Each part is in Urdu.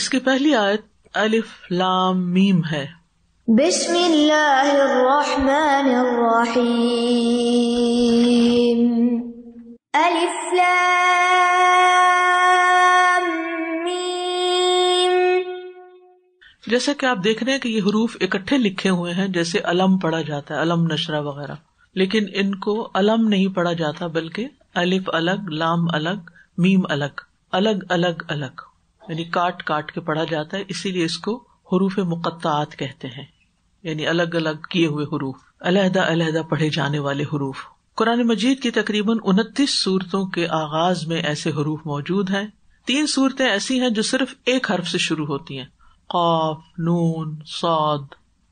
اس کی پہلی آیت الف لام میم ہے. بسم اللہ الرحمن الرحیم. الف لام میم. جیسا کہ آپ دیکھ رہے ہیں کہ یہ حروف اکٹھے لکھے ہوئے ہیں، جیسے علم پڑھا جاتا ہے، علم نشرہ وغیرہ، لیکن ان کو علم نہیں پڑھا جاتا بلکہ الف الگ، لام الگ، میم الگ، الگ الگ الگ، یعنی کاٹ کاٹ کے پڑھا جاتا ہے. اسی لیے اس کو حروف مقطعات کہتے ہیں، یعنی الگ الگ کیے ہوئے حروف، علیحدہ علیحدہ پڑھے جانے والے حروف. قرآن مجید کی تقریباً 29 سورتوں کے آغاز میں ایسے حروف موجود ہیں. 3 سورتیں ایسی ہیں جو صرف ایک حرف سے شروع ہوتی ہیں، قاف، نون، صاد.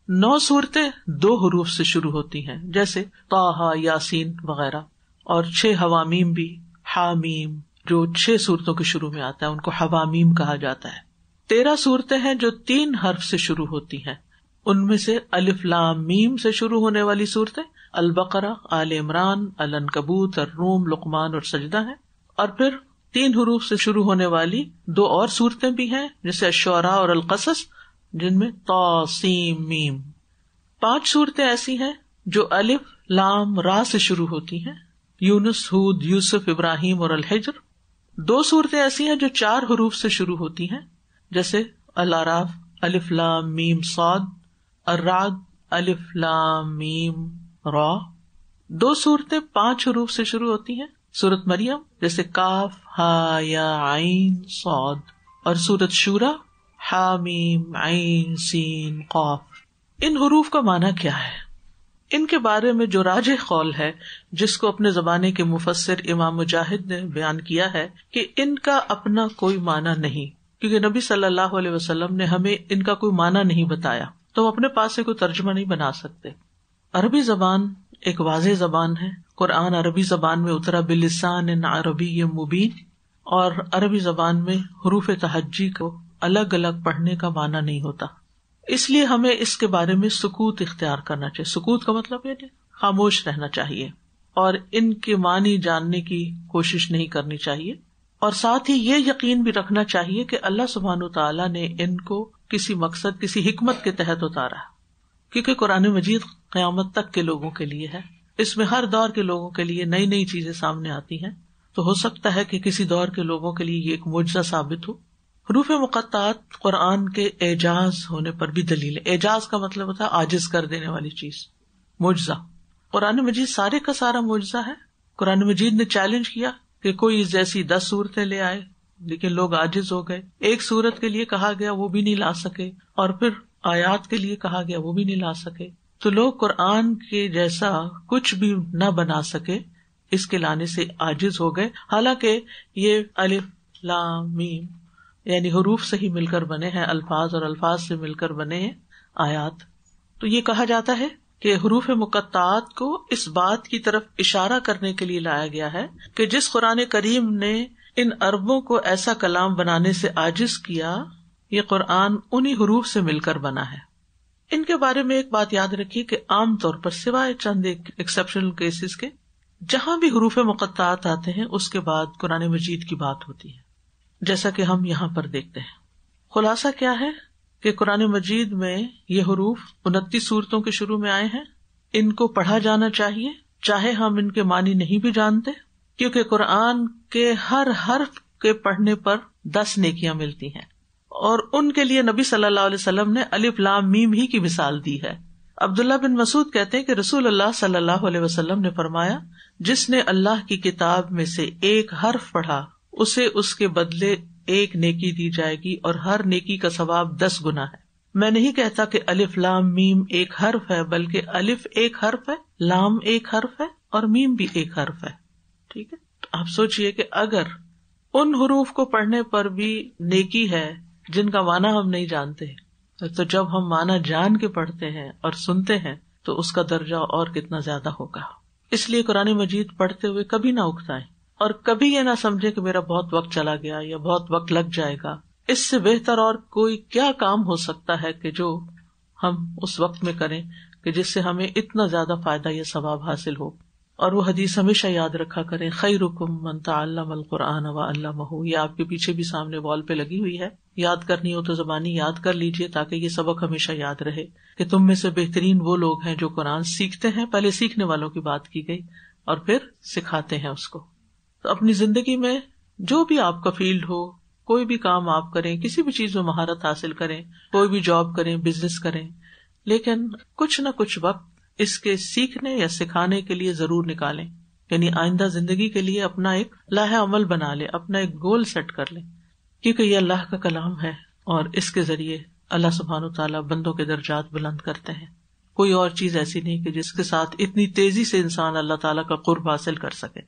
9 سورتیں 2 حروف سے شروع ہوتی ہیں، جیسے طٰہٰ، یاسین وغیرہ. اور 6 حوامیم بھی، حامیم جو 6 سورتوں کے شروع میں آتا ہے ان کو حوامیم کہا جاتا ہے. 13 سورتیں ہیں جو 3 حرف سے شروع ہوتی ہیں. ان میں سے الف لام میم سے شروع ہونے والی صورتیں البقرہ، آل عمران، العنکبوت، الروم، لقمان اور سجدہ ہیں. اور پھر 3 حروف سے شروع ہونے والی 2 اور صورتیں بھی ہیں، جیسے الشعراء اور القصص، جن میں طا سین میم. 5 صورتیں ایسی ہیں جو الف لام را سے شروع ہوتی ہیں، یونس، ہود، یوسف، ابراہیم اور الحجر. 2 صورتیں ایسی ہیں جو 4 حروف سے شروع ہوتی ہیں، جیسے الاعراف، الف لام میم صاد، الرعد، الف لام میم را. 2 صورتیں 5 حروف سے شروع ہوتی ہیں، سورت مریم جیسے کاف ہا یا عین صاد، اور سورت شورا حامیم عین سین قاف. ان حروف کا معنی کیا ہے؟ ان کے بارے میں جو راجح قول ہے، جس کو اپنے زمانے کے مفسر امام مجاہد نے بیان کیا ہے، کہ ان کا اپنا کوئی معنی نہیں، کیونکہ نبی صلی اللہ علیہ وسلم نے ہمیں ان کا کوئی معنی نہیں بتایا، تو ہم اپنے پاس سے کوئی ترجمہ نہیں بنا سکتے. عربی زبان ایک واضح زبان ہے. قرآن عربی زبان میں اترا بلسان عربی مبین، اور عربی زبان میں حروف تہجی کو الگ الگ پڑھنے کا معنی نہیں ہوتا. اس لیے ہمیں اس کے بارے میں سکوت اختیار کرنا چاہیے. سکوت کا مطلب ہے خاموش رہنا چاہیے، اور ان کے معنی جاننے کی کوشش نہیں کرنی چاہیے. اور ساتھ ہی یہ یقین بھی رکھنا چاہیے کہ اللہ سبحانہ وتعالیٰ نے ان کو کسی مقصد، کسی حکمت کے تحت اتارا، کیونکہ قرآن مجید قیامت تک کے لوگوں کے لیے ہے. اس میں ہر دور کے لوگوں کے لیے نئی نئی چیزیں سامنے آتی ہیں، تو ہو سکتا ہے کہ کسی دور کے لوگوں کے لیے یہ ایک معجزہ ثابت ہو. حروف مقطعات قرآن کے اعجاز ہونے پر بھی دلیل ہے. اعجاز کا مطلب ہوتا ہے عاجز کر دینے والی چیز، معجزہ. قرآن مجید سارے کا سارا معجزہ ہے. قرآن مجید نے چیلنج کیا کہ کوئی جیسی 10 صورتیں لے آئے، لیکن لوگ عاجز ہو گئے. ایک صورت کے لیے کہا گیا وہ بھی نہیں لا سکے، اور پھر آیات کے لیے کہا گیا وہ بھی نہیں لا سکے. تو لوگ قرآن کے جیسا کچھ بھی نہ بنا سکے، اس کے لانے سے عاجز ہو گئے. حالانکہ یہ الف لام میم یعنی حروف سے ہی مل کر بنے ہیں الفاظ، اور الفاظ سے مل کر بنے ہیں آیات. تو یہ کہا جاتا ہے کہ حروف مقطعات کو اس بات کی طرف اشارہ کرنے کے لیے لایا گیا ہے کہ جس قرآن کریم نے ان عربوں کو ایسا کلام بنانے سے عاجز کیا، یہ قرآن انہی حروف سے مل کر بنا ہے. ان کے بارے میں ایک بات یاد رکھیے کہ عام طور پر سوائے چند ایکسیپشنل کیسز کے، جہاں بھی حروف مقطعات آتے ہیں اس کے بعد قرآن مجید کی بات ہوتی ہے، جیسا کہ ہم یہاں پر دیکھتے ہیں. خلاصہ کیا ہے کہ قرآن مجید میں یہ حروف 29 سورتوں کے شروع میں آئے ہیں. ان کو پڑھا جانا چاہیے چاہے ہم ان کے معنی نہیں بھی جانتے، کیونکہ قرآن کے ہر حرف کے پڑھنے پر 10 نیکیاں ملتی ہیں. اور ان کے لیے نبی صلی اللہ علیہ وسلم نے الف لام میم ہی کی مثال دی ہے. عبداللہ بن مسعود کہتے ہیں کہ رسول اللہ صلی اللہ علیہ وسلم نے فرمایا، جس نے اللہ کی کتاب میں سے ایک حرف پڑھا اسے اس کے بدلے 1 نیکی دی جائے گی، اور ہر نیکی کا ثواب 10 گنا ہے. میں نہیں کہتا کہ الف لام میم ایک حرف ہے، بلکہ الف ایک حرف ہے، لام ایک حرف ہے، اور میم بھی ایک حرف ہے. ٹھیک ہے، تو آپ سوچئے کہ اگر ان حروف کو پڑھنے پر بھی نیکی ہے جن کا معنی ہم نہیں جانتے، تو جب ہم معنی جان کے پڑھتے ہیں اور سنتے ہیں تو اس کا درجہ اور کتنا زیادہ ہوگا. اس لیے قرآن مجید پڑھتے ہوئے کبھی نہ اکتائیں، اور کبھی یہ نہ سمجھے کہ میرا بہت وقت چلا گیا یا بہت وقت لگ جائے گا. اس سے بہتر اور کوئی کیا کام ہو سکتا ہے کہ جو ہم اس وقت میں کریں کہ جس سے ہمیں اتنا زیادہ فائدہ یا ثواب حاصل ہو. اور وہ حدیث ہمیشہ یاد رکھا کریں، خیرکم من تعلم القرآن وعلمہ، یہ آپ کے پیچھے بھی سامنے وال پہ لگی ہوئی ہے، یاد کرنی ہو تو زبانی یاد کر لیجئے تاکہ یہ سبق ہمیشہ یاد رہے کہ تم میں سے بہترین وہ لوگ ہیں جو قرآن سیکھتے ہیں، پہلے سیکھنے والوں کی بات کی گئی، اور پھر سکھاتے ہیں اس کو۔ تو اپنی زندگی میں جو بھی آپ کا فیلڈ ہو، کوئی بھی کام آپ کریں، کسی بھی چیز میں مہارت حاصل کریں، کوئی بھی جاب کریں، بزنس کریں، لیکن کچھ نہ کچھ وقت اس کے سیکھنے یا سکھانے کے لیے ضرور نکالیں، یعنی آئندہ زندگی کے لیے اپنا ایک لائحہ عمل بنا لیں، اپنا ایک گول سیٹ کر لیں، کیونکہ یہ اللہ کا کلام ہے اور اس کے ذریعے اللہ سبحانہ و تعالیٰ بندوں کے درجات بلند کرتے ہیں۔ کوئی اور چیز ایسی نہیں کہ جس کے ساتھ اتنی تیزی سے انسان اللہ تعالیٰ کا قرب حاصل کر سکے۔